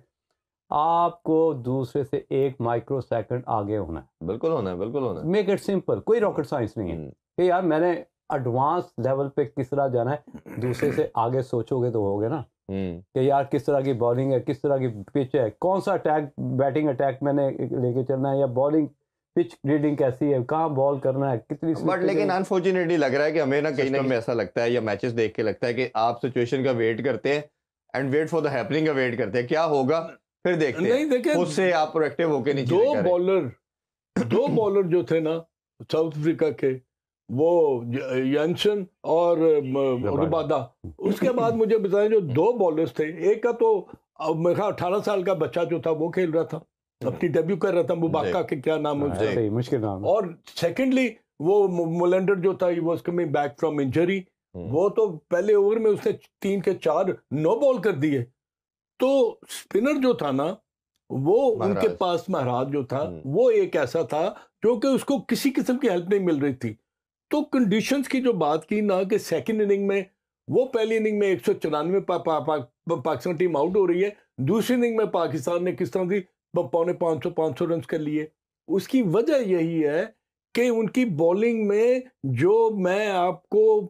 आपको दूसरे से 1 माइक्रो सेकंड आगे होना है। बिल्कुल होना है, बिल्कुल होना है। मेक इट सिंपल, कोई रॉकेट साइंस नहीं है कि यार मैंने एडवांस लेवल पे किस तरह जाना है, दूसरे से आगे सोचोगे तो होगे ना कि यार किस तरह की बॉलिंग है, किस तरह की पिच है, कौन सा अटैक बैटिंग अटैक मैंने लेके चलना है, या बॉलिंग पिच रीडिंग कैसी है, कहाँ बॉल करना है, कितनी। बट लेकिन अनफॉर्चुनेटली लग रहा है कि हमें ना कहीं ना कहीं ऐसा लगता है, या मैचेस देख के लगता है कि आप सिचुएशन का वेट करते हैं and wait for the happening का वेट करते हैं, क्या होगा फिर देखते हैं, उससे आप प्रोएक्टिव होके नहीं। 2 बॉलर जो थे ना साउथ अफ्रीका के, वो यानसन और रुबादा, उसके बाद मुझे बताएं जो 2 बॉलर्स थे, एक का तो मेरा 18 साल का बच्चा जो था वो खेल रहा था, अपनी डेब्यू कर रहा था, मुबाका के क्या नाम है उसका, मुश्किल नाम। और सेकेंडली वो मोलेंडर जो था, वो कमिंग बैक फ्रॉम इंजरी, वो तो पहले ओवर में उसने 3 के 4 नो बॉल कर दिए। तो स्पिनर जो था ना वो उनके महाराज। पास महाराज जो था वो एक ऐसा था जो कि उसको किसी किस्म की हेल्प नहीं मिल रही थी। तो कंडीशंस की जो बात की ना कि सेकंड इनिंग में वो पहली इनिंग में 194 पाकिस्तान टीम आउट हो रही है, दूसरी इनिंग में पाकिस्तान ने किस तरह से पौने 500 रन कर लिए। उसकी वजह यही है कि उनकी बॉलिंग में जो मैं आपको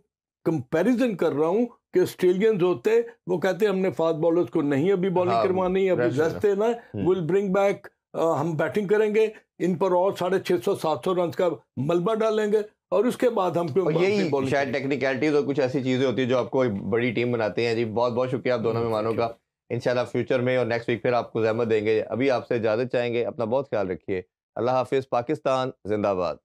कंपैरिजन कर रहा हूं कि ऑस्ट्रेलियंस होते वो कहते हमने फास्ट बॉलर्स को नहीं अभी बॉलिंग करवानी, अभी रेस्ट देना, विल ब्रिंग बैक, हम बैटिंग करेंगे, इन पर और 650-700 रन का मलबा डालेंगे और उसके बाद हम यही शायद टेक्निकलिटीज और कुछ ऐसी चीजें होती है जो आपको एक बड़ी टीम बनाती हैं। जी बहुत बहुत शुक्रिया आप दोनों मेहमानों का। इंशाल्लाह फ्यूचर में और नेक्स्ट वीक फिर आपको ज़हमत देंगे। अभी आपसे इजाजत चाहेंगे, अपना बहुत ख्याल रखिए। अल्लाह हाफिज। पाकिस्तान जिंदाबाद।